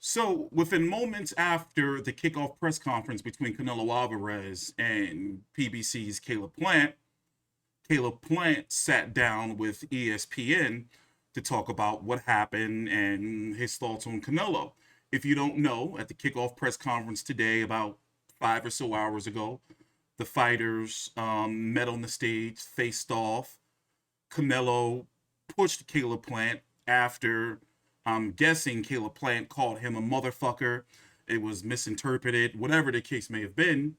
So, within moments after the kickoff press conference between Canelo Álvarez and PBC's Caleb Plant sat down with ESPN to talk about what happened and his thoughts on Canelo. If you don't know, at the kickoff press conference today, about 5 or so hours ago, the fighters met on the stage, faced off. Canelo pushed Caleb Plant after I'm guessing Caleb Plant called him a motherfucker. It was misinterpreted, whatever the case may have been.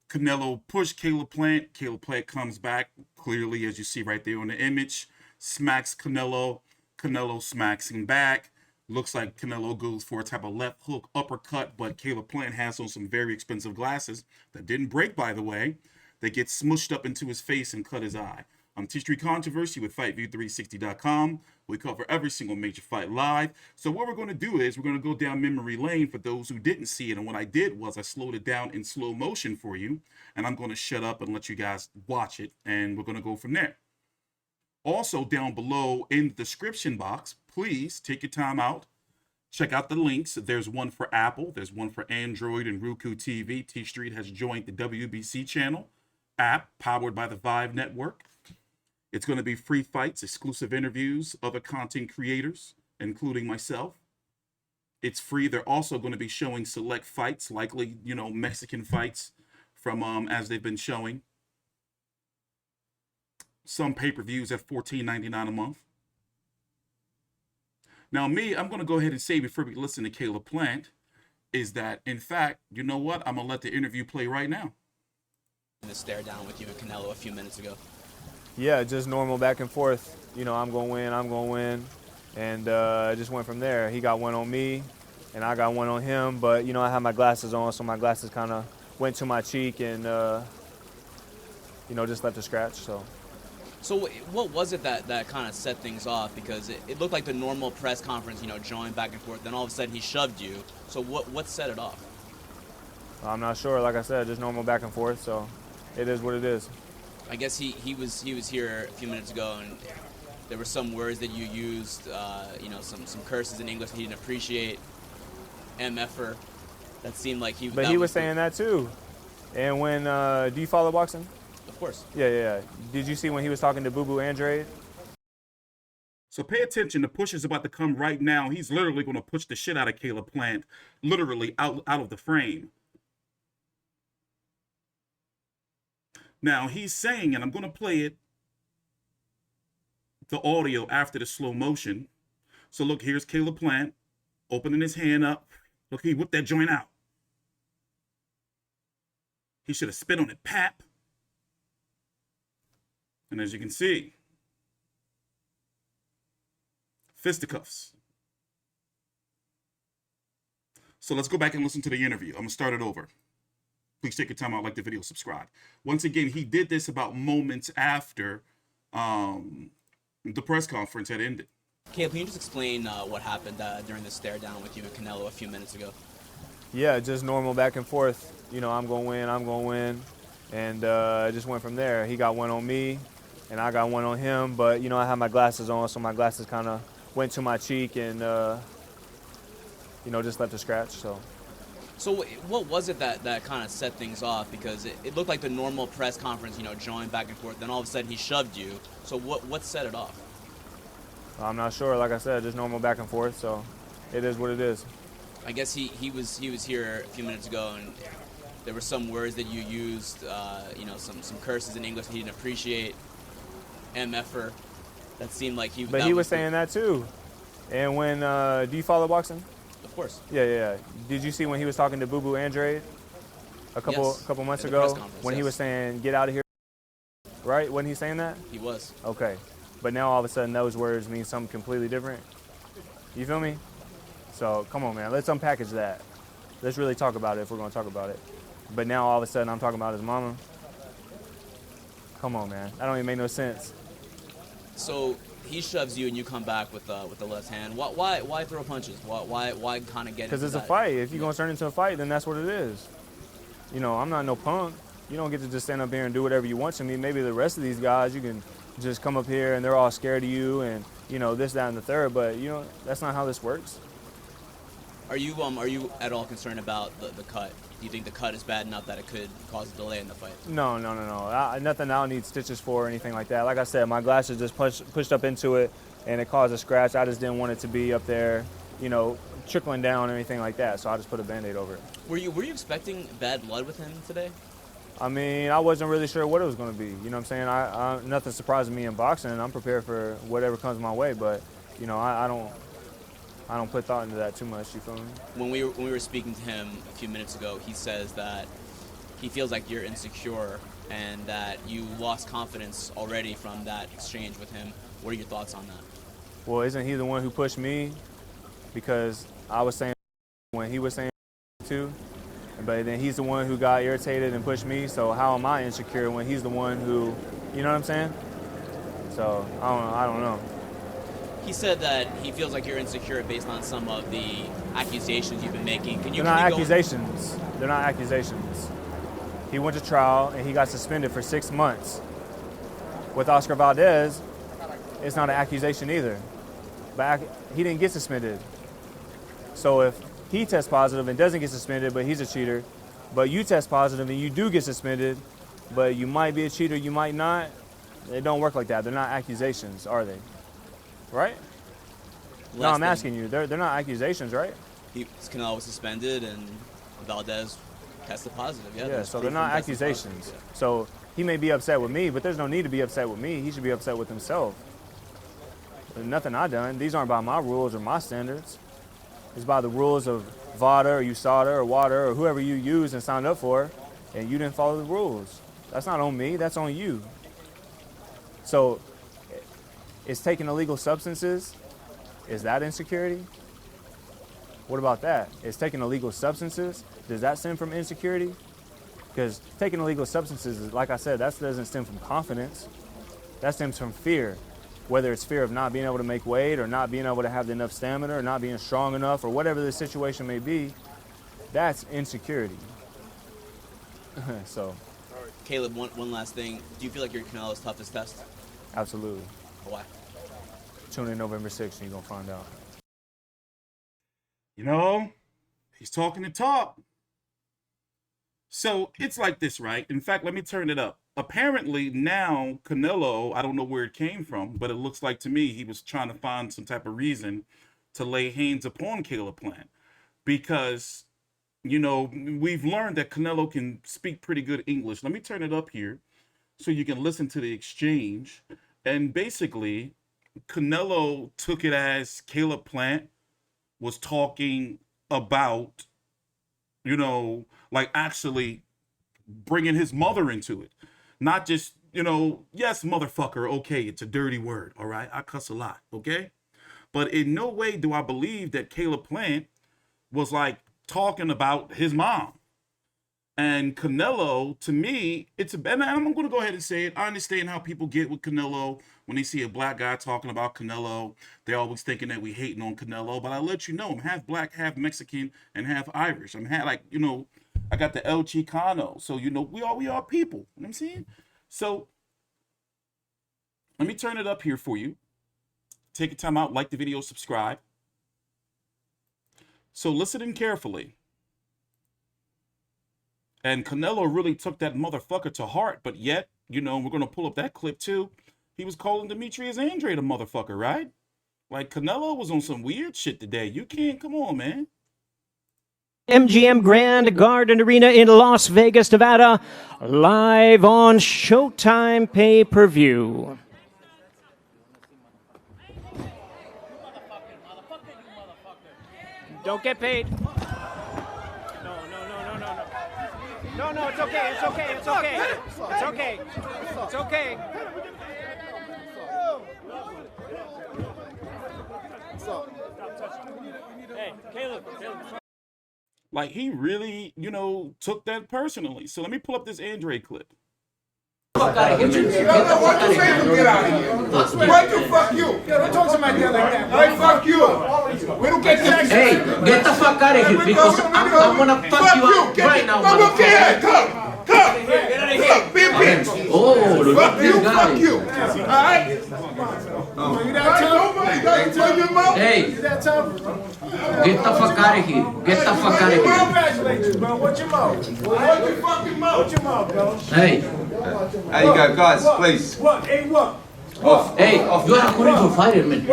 Canelo pushed Caleb Plant. Caleb Plant comes back, clearly, as you see right there on the image, smacks Canelo. Canelo smacks him back. Looks like Canelo goes for a type of left hook uppercut, but Caleb Plant has on some very expensive glasses that didn't break, by the way. They get smushed up into his face and cut his eye. I'm T Street Controversy with FightView360.com. We cover every single major fight live. So what we're going to do is we're going to go down memory lane for those who didn't see it. And what I did was I slowed it down in slow motion for you. And I'm going to shut up and let you guys watch it. And we're going to go from there. Also, down below in the description box, please take your time out. Check out the links. There's one for Apple. There's one for Android and Roku TV. T Street has joined the WBC channel app powered by the Vive Network. It's going to be free fights, exclusive interviews, other content creators, including myself. It's free. They're also going to be showing select fights, likely, Mexican fights from as they've been showing. Some pay-per-views at $14.99 a month. Now, I'm going to go ahead and say before we listen to Caleb Plant, is that, in fact, you know what? I'm going to let the interview play right now. The stare down with you and Canelo a few minutes ago. Yeah, just normal back and forth. I'm going to win. And I just went from there. He got one on me, and I got one on him. But, I had my glasses on, so my glasses kind of went to my cheek and, just left a scratch. So what was it that kind of set things off? Because it looked like the normal press conference, join back and forth. Then all of a sudden he shoved you. So what set it off? I'm not sure. Like I said, just normal back and forth. So it is what it is. I guess he was here a few minutes ago, and there were some words that you used, some curses in English that he didn't appreciate. MFer. That seemed like he. But he was saying that too. And when do you follow boxing? Of course. Yeah. Did you see when he was talking to Boo Boo Andrade? So pay attention. The push is about to come right now. He's literally going to push the shit out of Caleb Plant, literally out of the frame. Now, he's saying, and I'm going to play it, the audio after the slow motion. So look, here's Caleb Plant opening his hand up. Look, he whipped that joint out. He should have spit on it, pap. And as you can see, fisticuffs. So let's go back and listen to the interview. I'm going to start it over. Please take your time out, like the video, subscribe. Once again, he did this about moments after the press conference had ended. Caleb, can you just explain what happened during the stare down with you and Canelo a few minutes ago? Yeah, just normal back and forth. I'm going to win. And I just went from there. He got one on me, and I got one on him. But, I had my glasses on, so my glasses kind of went to my cheek and, just left a scratch. So what was it that kind of set things off? Because it looked like the normal press conference, join back and forth. Then all of a sudden he shoved you. So what set it off? I'm not sure. Like I said, just normal back and forth. So it is what it is. I guess he was here a few minutes ago, and there were some words that you used, some curses in English that he didn't appreciate. MFer. That seemed like he. But he was saying that too. And when do you follow boxing? Of course. Yeah. Did you see when he was talking to Boo Boo Andrade a couple months ago when he was saying, "Get out of here"? Right? Wasn't he saying that? He was. Okay. But now all of a sudden those words mean something completely different. You feel me? So come on, man. Let's unpackage that. Let's really talk about it if we're going to talk about it. But now all of a sudden I'm talking about his mama. Come on, man. That don't even make no sense. So he shoves you and you come back with the left hand. Why throw punches? Why kind of get? Because it's a fight. If you're going to turn it into a fight, then that's what it is. I'm not no punk. You don't get to just stand up here and do whatever you want to me. Maybe the rest of these guys, you can just come up here and they're all scared of you and, this, that, and the third. But, that's not how this works. Are you at all concerned about the cut? Do you think the cut is bad enough that it could cause a delay in the fight? No. Nothing I don't need stitches for or anything like that. Like I said, my glasses just pushed up into it, and it caused a scratch. I just didn't want it to be up there, trickling down or anything like that. So I just put a Band-Aid over it. Were you expecting bad blood with him today? I mean, I wasn't really sure what it was going to be. You know what I'm saying? I nothing surprises me in boxing. I'm prepared for whatever comes my way, but I don't put thought into that too much. You feel me? When we were speaking to him a few minutes ago, he says that he feels like you're insecure and that you lost confidence already from that exchange with him. What are your thoughts on that? Well, isn't he the one who pushed me? Because I was saying when he was saying too, but then he's the one who got irritated and pushed me. So how am I insecure when he's the one who, you know what I'm saying? So I don't know. He said that he feels like you're insecure based on some of the accusations you've been making. They're not accusations. They're not accusations. He went to trial and he got suspended for 6 months. With Oscar Valdez, it's not an accusation either. But he didn't get suspended. So if he tests positive and doesn't get suspended, but he's a cheater, but you test positive and you do get suspended, but you might be a cheater, you might not, it don't work like that. They're not accusations, are they? Right? No, I'm asking you. They're not accusations, right? Canelo was suspended and Valdez tested positive. Yeah, so they're not accusations. Yeah. So he may be upset with me, but there's no need to be upset with me. He should be upset with himself. There's nothing I've done. These aren't by my rules or my standards. It's by the rules of VADA or USADA or WADA or whoever you use and signed up for, and you didn't follow the rules. That's not on me. That's on you. So is taking illegal substances, is that insecurity? What about that? Is taking illegal substances, does that stem from insecurity? Because taking illegal substances, like I said, that doesn't stem from confidence. That stems from fear. Whether it's fear of not being able to make weight or not being able to have enough stamina or not being strong enough or whatever the situation may be, that's insecurity. So. Caleb, one last thing. Do you feel like you're Canelo's toughest test? Absolutely. Why? Tune in November 6th and you're going to find out. He's talking the talk. So it's like this, right? In fact, let me turn it up. Apparently now Canelo, I don't know where it came from, but it looks like to me he was trying to find some type of reason to lay hands upon Caleb Plant. Because, we've learned that Canelo can speak pretty good English. Let me turn it up here so you can listen to the exchange. And basically, Canelo took it as Caleb Plant was talking about, actually bringing his mother into it. Not just, yes, motherfucker, okay, it's a dirty word, all right? I cuss a lot, okay? But in no way do I believe that Caleb Plant was, talking about his mom. And Canelo, to me, and I'm going to go ahead and say it. I understand how people get with Canelo when they see a black guy talking about Canelo. They're always thinking that we hating on Canelo. But I let you know, I'm half black, half Mexican, and half Irish. I'm half, I got the El Chicano. So, we are people. You know what I'm saying? So, let me turn it up here for you. Take a time out, like the video, subscribe. So, listen in carefully. And Canelo really took that motherfucker to heart, but yet, we're going to pull up that clip too. He was calling Demetrius Andrade a motherfucker, right? Canelo was on some weird shit today. You can't, come on, man. MGM Grand Garden Arena in Las Vegas, Nevada, live on Showtime pay-per-view. Don't get paid. No, it's okay. It's okay. It's okay. It's okay. It's okay. Hey, Caleb. He really, took that personally. So let me pull up this Andrade clip. Fuck out of here. Get out of here. Why the fuck you? Don't talk to my dad like that. Why fuck you? We don't get this. Hey, get the fuck out of here because I'm gonna fuck you up right now. Come here. Come. Get out of here. Be a bitch. Oh, fuck you. All right? You that too? Hey, get the fuck out of here. Get the fuck out of here. Congratulate you, bro. What's your mouth? What's your fucking mouth? What's your mouth, bro? Hey, Hey, you got guys, please. What? Hey, what? hey, you're a horrible fighter, man. You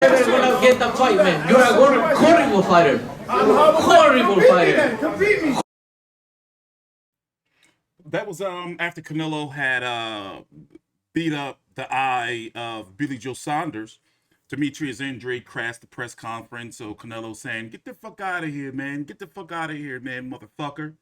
never gonna get the fight, man. You're a horrible fighter. Horrible fighter. Compete me. That was after Canelo had beat up the eye of Billy Joe Saunders. Demetrius Andrade crashed the press conference, so Canelo saying, "Get the fuck out of here, man. Get the fuck out of here, man, motherfucker."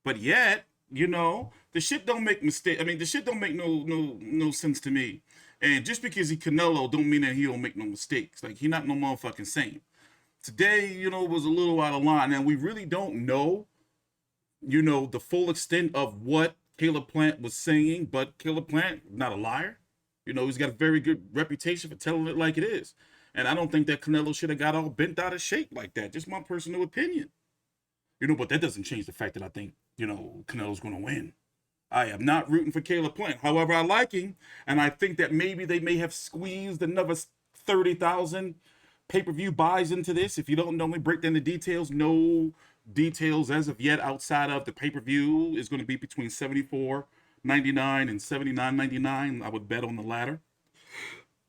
But yet, you know, the shit don't make mistake. I mean, the shit don't make no sense to me. And just because he Canelo don't mean that he don't make no mistakes. Like, he not no motherfucking saint. Today, you know, was a little out of line, and we really don't know, you know, the full extent of what Caleb Plant was saying, but Caleb Plant, not a liar. You know, he's got a very good reputation for telling it like it is. And I don't think that Canelo should have got all bent out of shape like that. Just my personal opinion. You know, but that doesn't change the fact that I think, you know, Canelo's going to win. I am not rooting for Caleb Plant. However, I like him, and I think that maybe they may have squeezed another 30,000 pay-per-view buys into this. If you don't know me, break down the details. No details as of yet outside of the pay-per-view is going to be between $74.99 and $79.99. I would bet on the latter.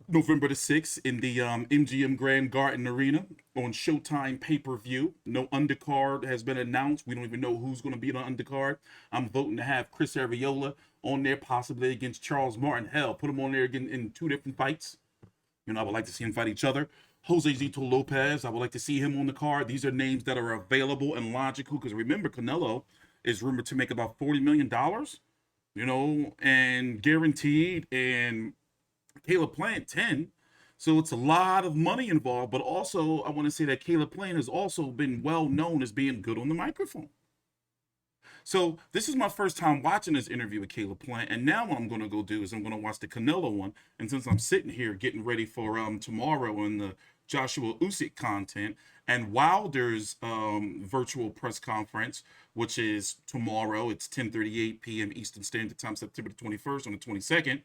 November the 6th in the MGM Grand Garden Arena on Showtime pay-per-view. No undercard has been announced. We don't even know who's going to be on the undercard. I'm voting to have Chris Arreola on there, possibly against Charles Martin. Hell, put him on there again in 2 different fights. You know, I would like to see him fight each other. Jose Zito Lopez, I would like to see him on the card. These are names that are available and logical, because remember, Canelo is rumored to make about $40 million, you know, and guaranteed, and Caleb Plant 10. So it's a lot of money involved, but also I want to say that Caleb Plant has also been well known as being good on the microphone. So this is my first time watching this interview with Caleb Plant, and now what I'm going to go do is I'm going to watch the Canelo one. And since I'm sitting here getting ready for tomorrow and the Joshua Usyk content and Wilder's virtual press conference, which is tomorrow, it's 10:38 p.m. Eastern Standard Time, September the 21st on the 22nd,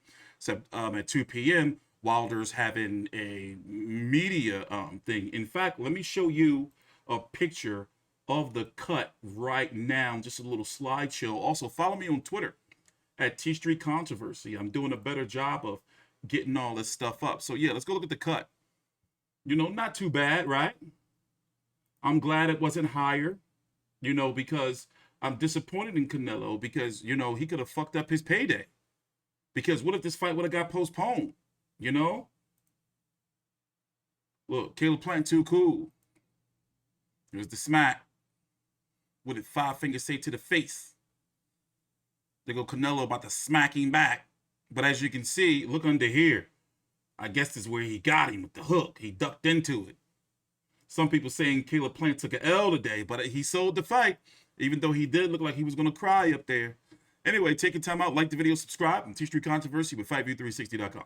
at 2 p.m. Wilder's having a media thing. In fact, let me show you a picture of the cut right now, just a little slideshow. Also, follow me on Twitter at T Street Controversy. I'm doing a better job of getting all this stuff up. So yeah, let's go look at the cut. You know, not too bad, right? I'm glad it wasn't higher, you know, because I'm disappointed in Canelo because, you know, he could have fucked up his payday. Because what if this fight would have got postponed, you know? Look, Caleb Plant too cool. Here's the smack. With it 5 fingers say to the face. They go Canelo about to smack him back. But as you can see, look under here. I guess this is where he got him with the hook. He ducked into it. Some people saying Caleb Plant took an L today, but he sold the fight, even though he did look like he was going to cry up there. Anyway, take your time out, like the video, subscribe, and T Street Controversy with FightView360.com.